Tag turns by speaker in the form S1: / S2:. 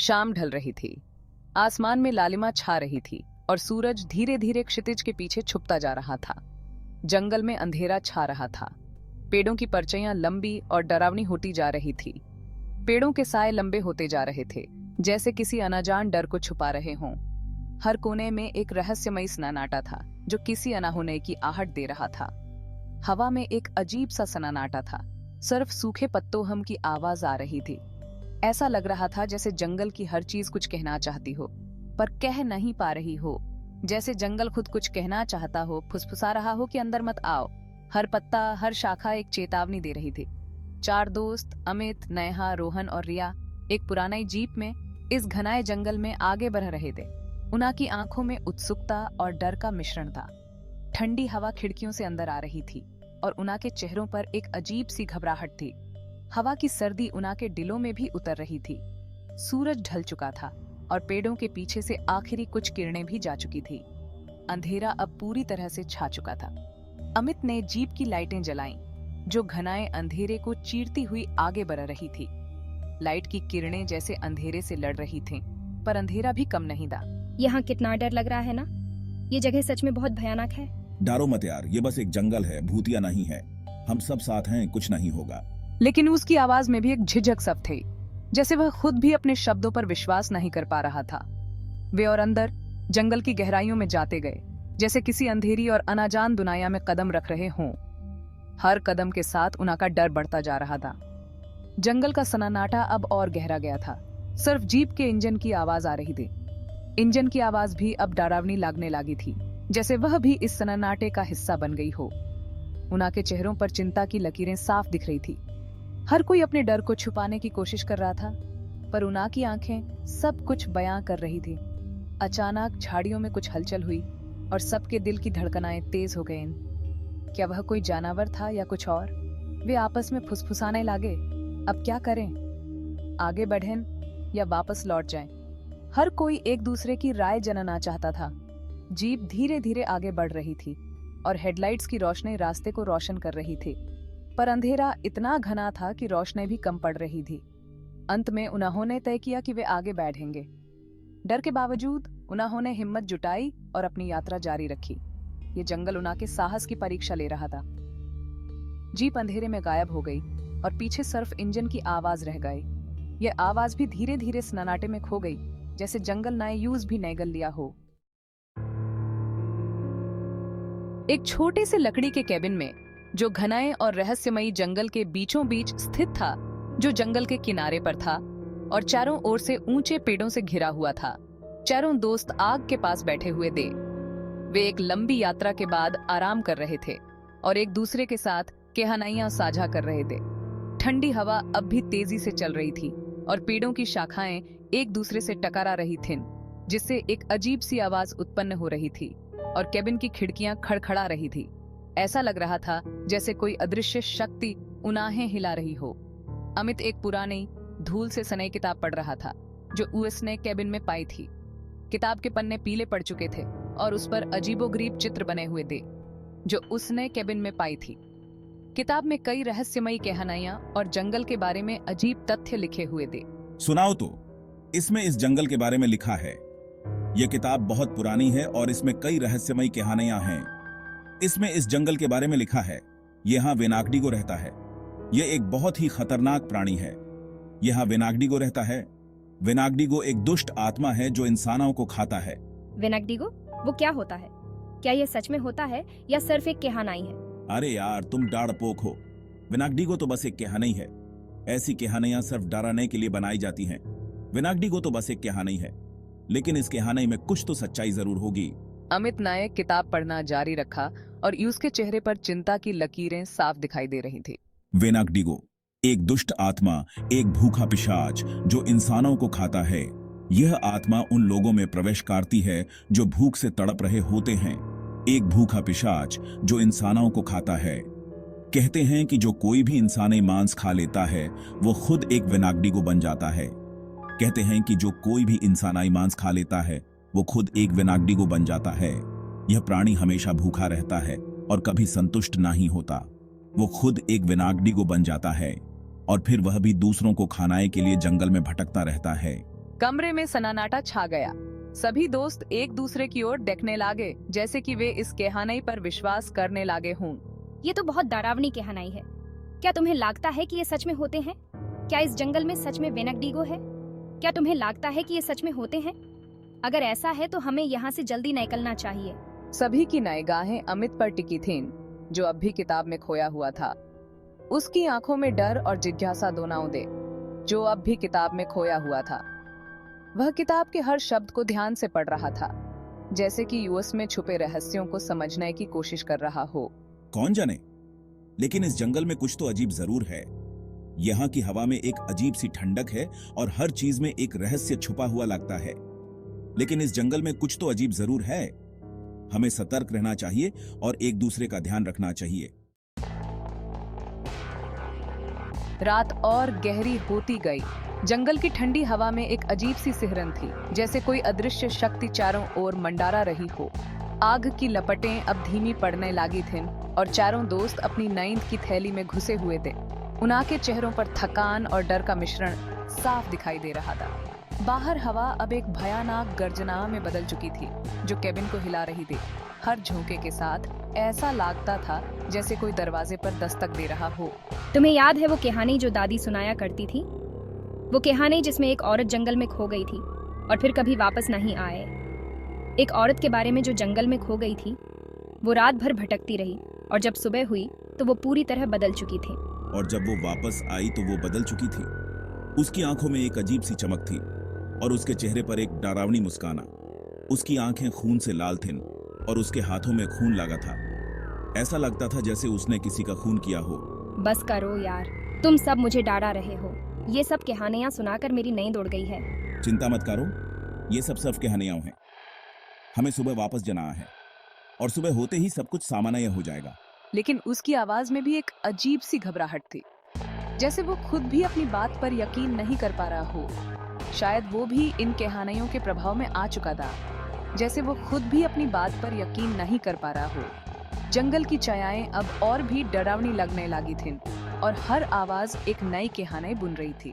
S1: शाम ढल रही थी। आसमान में लालिमा छा रही थी और सूरज धीरे धीरे क्षितिज के पीछे छुपता जा रहा था। जंगल में अंधेरा छा रहा था। पेड़ों की परछाइयां लंबी और डरावनी होती जा रही थी। पेड़ों के साए लंबे होते जा रहे थे, जैसे किसी अनजान डर को छुपा रहे हों। हर कोने में एक रहस्यमयी सन्नाटा था जो किसी अनहोने की आहट दे रहा था। हवा में एक अजीब सा सन्नाटा था। सिर्फ सूखे पत्तों हम की आवाज आ रही थी। ऐसा लग रहा था जैसे जंगल की हर चीज कुछ कहना चाहती हो, पर कह नहीं पा रही हो। जैसे जंगल खुद कुछ कहना चाहता हो, फुसफुसा रहा हो कि अंदर मत आओ। हर पत्ता, हर शाखा एक चेतावनी दे रही थी। 4 दोस्त, अमित, नेहा, रोहन और रिया, एक पुरानी जीप में इस घनाए जंगल में आगे बढ़ रहे थे। उनकी की आंखों में उत्सुकता और डर का मिश्रण था। ठंडी हवा खिड़कियों से अंदर आ रही थी और उनके चेहरों पर एक अजीब सी घबराहट थी। हवा की सर्दी उनके दिलों में भी उतर रही थी। सूरज ढल चुका था और पेड़ों के पीछे से आखिरी कुछ किरणें भी जा चुकी थी। अंधेरा अब पूरी तरह से छा चुका था। अमित ने जीप की लाइटें जलाईं, जो घनाए अंधेरे को चीरती हुई आगे बढ़ रही थी। लाइट की किरणें जैसे अंधेरे से लड़ रही थीं, पर अंधेरा भी कम नहीं था।
S2: यहाँ कितना डर लग रहा है ना। ये जगह सच में बहुत भयानक है।
S3: डरो मत यार, ये बस एक जंगल है, भूतिया नहीं है। हम सब साथ हैं, कुछ नहीं होगा।
S1: लेकिन उसकी आवाज में भी एक झिझक सा थी, जैसे वह खुद भी अपने शब्दों पर विश्वास नहीं कर पा रहा था। वे और अंदर जंगल की गहराइयों में जाते गए, जैसे किसी अंधेरी और अनाजान दुनिया में कदम रख रहे हों। हर कदम के साथ उनका डर बढ़ता जा रहा था। जंगल का सन्नाटा अब और गहरा गया था। सिर्फ जीप के इंजन की आवाज आ रही थी। इंजन की आवाज भी अब डरावनी लगने लगी थी, जैसे वह भी इस सन्नाटे का हिस्सा बन गई हो। उनके चेहरों पर चिंता की लकीरें साफ दिख रही थी। हर कोई अपने डर को छुपाने की कोशिश कर रहा था, पर उनकी आंखें सब कुछ बयां कर रही थी। अचानक झाड़ियों में कुछ हलचल हुई और सबके दिल की धड़कनें तेज हो गईं। क्या वह कोई जानवर था या कुछ और? वे आपस में फुसफुसाने लगे, अब क्या करें? आगे बढ़ें या वापस लौट जाएं? हर कोई एक दूसरे की राय जानना चाहता था। जीप धीरे धीरे आगे बढ़ रही थी और हेडलाइट्स की रोशनी रास्ते को रोशन कर रही थी, पर अंधेरा इतना घना था कि रोशनी भी कम पड़ रही थी। अंत में उन्होंने तय किया कि वे आगे बैठेंगे। डर के बावजूद उन्होंने हिम्मत जुटाई और अपनी यात्रा जारी रखी। ये जंगल उनके साहस की परीक्षा ले रहा था। जीप अंधेरे में गायब हो गई और पीछे सिर्फ इंजन की आवाज रह गई। यह आवाज भी धीरे धीरे सन्नाटे में खो गई, जैसे जंगल नए यूज भी नगल लिया हो। एक छोटे से लकड़ी के केबिन में, जो घनाए और रहस्यमयी जंगल के बीचों बीच स्थित था, जो जंगल के किनारे पर था और चारों ओर से ऊंचे पेड़ों से घिरा हुआ था, चारों दोस्त आग के पास बैठे हुए थे। वे एक लंबी यात्रा के बाद आराम कर रहे थे और एक दूसरे के साथ कहानियां साझा कर रहे थे। ठंडी हवा अब भी तेजी से चल रही थी और पेड़ों की शाखाएं एक दूसरे से टकरा रही थीं, जिससे एक अजीब सी आवाज उत्पन्न हो रही थी और केबिन की खिड़कियां खड़खड़ा रही थी। ऐसा लग रहा था जैसे कोई अदृश्य शक्ति उन्हें हिला रही हो। अमित एक पुरानी धूल से सनी किताब पढ़ रहा था, जो उसने केबिन में पाई थी। किताब के पन्ने पीले पड़ चुके थे और उस पर अजीबोगरीब चित्र बने हुए थे, जो उसने केबिन में पाई थी। किताब में कई रहस्यमयी कहानियां और जंगल के बारे में अजीब तथ्य लिखे हुए थे।
S3: सुनाओ तो, इसमें इस जंगल के बारे में लिखा है। यह किताब बहुत पुरानी है और इसमें कई रहस्यमयी कहानियां हैं। इसमें इस जंगल के बारे में लिखा है, यहाँ वेनागडिगो रहता है। यह एक बहुत ही खतरनाक प्राणी है। यहाँ वेनागडिगो रहता है। वेनागडिगो एक दुष्ट आत्मा है जो इंसानों को खाता है।
S2: वेनागडिगो? वो क्या होता है? क्या ये सच में होता है या सिर्फ एक कहानी है?
S3: अरे यार, तुम डाड़पोक हो। वेनागडिगो तो बस एक कहानी है। ऐसी कहानियां सिर्फ डराने के लिए बनाई जाती हैं। वेनागडिगो तो बस एक कहानी है, लेकिन इस कहानी में कुछ तो सच्चाई जरूर होगी।
S1: अमित नायक किताब पढ़ना जारी रखा और उसके चेहरे पर चिंता की लकीरें साफ दिखाई दे रही थी।
S3: वेनागडिगो एक दुष्ट आत्मा, एक भूखा पिशाच जो इंसानों को खाता है। यह आत्मा उन लोगों में प्रवेश करती है जो भूख से तड़प रहे होते हैं। एक भूखा पिशाच जो इंसानों को खाता है। कहते हैं कि जो कोई भी इंसानी मांस खा लेता है वो खुद एक वेनागडिगो बन जाता है। कहते हैं कि जो कोई भी इंसानी मांस खा लेता है वो खुद एक वेनागडिगो बन जाता है। यह प्राणी हमेशा भूखा रहता है और कभी संतुष्ट नहीं होता। वो खुद एक वेनागडिगो बन जाता है और फिर वह भी दूसरों को खाने के लिए जंगल में भटकता रहता है।
S1: कमरे में सन्नाटा छा गया। सभी दोस्त एक दूसरे की ओर देखने लागे, जैसे कि वे इस कहानी पर विश्वास करने लागे हों।
S2: ये तो बहुत डरावनी कहानी है। क्या तुम्हें लगता है कि ये सच में होते हैं? क्या इस जंगल में सच में वेनगडिगो है? क्या तुम्हें लगता है कि ये सच में होते हैं? अगर ऐसा है तो हमें यहाँ से जल्दी निकलना चाहिए।
S1: सभी की निगाहें अमित पर टिकी थीं, जो अब भी किताब में खोया हुआ था। उसकी आंखों में डर और जिज्ञासा दोनों थे, जो अब भी किताब में खोया हुआ था। वह किताब के हर शब्द को ध्यान से पढ़ रहा था, जैसे कि उसमें छुपे रहस्यों को समझने की कोशिश कर रहा हो।
S3: कौन जाने, लेकिन इस जंगल में कुछ तो अजीब जरूर है। यहाँ की हवा में एक अजीब सी ठंडक है और हर चीज में एक रहस्य छुपा हुआ लगता है। लेकिन इस जंगल में कुछ तो अजीब जरूर है। हमें सतर्क रहना चाहिए और एक दूसरे का ध्यान रखना चाहिए।
S1: रात और गहरी होती गई। जंगल की ठंडी हवा में एक अजीब सी सिहरन थी, जैसे कोई अदृश्य शक्ति चारों ओर मंडारा रही हो। आग की लपटें अब धीमी पड़ने लगी थीं और चारों दोस्त अपनी नींद की थैली में घुसे हुए थे। उनके चेहरों पर थकान और डर का मिश्रण साफ दिखाई दे रहा था। बाहर हवा अब एक भयानक गर्जना में बदल चुकी थी, जो केबिन को हिला रही थी। हर झोंके के साथ ऐसा लगता था जैसे कोई दरवाजे पर दस्तक दे रहा हो।
S2: तुम्हें याद है वो कहानी जो दादी सुनाया करती थी? वो कहानी जिसमें एक औरत जंगल में खो गई थी और फिर कभी वापस नहीं आए। एक औरत के बारे में जो जंगल में खो गई थी। वो रात भर भटकती रही और जब सुबह हुई तो वो पूरी तरह बदल चुकी थी।
S3: और जब वो वापस आई तो वो बदल चुकी थी। उसकी आंखों में एक अजीब सी चमक थी और उसके चेहरे पर एक डरावनी मुस्कान। उसकी आंखें खून से लाल थीं और उसके हाथों में खून लगा था। ऐसा लगता था जैसे उसने किसी का खून किया हो।
S2: बस करो यार, तुम सब मुझे डांटा रहे हो। ये सब कहानियां सुनाकर मेरी नींद उड़ गई है।
S3: चिंता मत करो, ये सब कहानियां हैं। हमें सुबह वापस जाना है और सुबह होते ही सब कुछ सामान्य हो जाएगा।
S1: लेकिन उसकी आवाज में भी एक अजीब सी घबराहट थी, जैसे वो खुद भी अपनी बात पर यकीन नहीं कर पा रहा हो। शायद वो भी इन कहानियों के प्रभाव में आ चुका था, जैसे वो खुद भी अपनी बात पर यकीन नहीं कर पा रहा हो। जंगल की छायाएं अब और भी डरावनी लगने लगी थीं और हर आवाज एक नई कहानी बुन रही थी।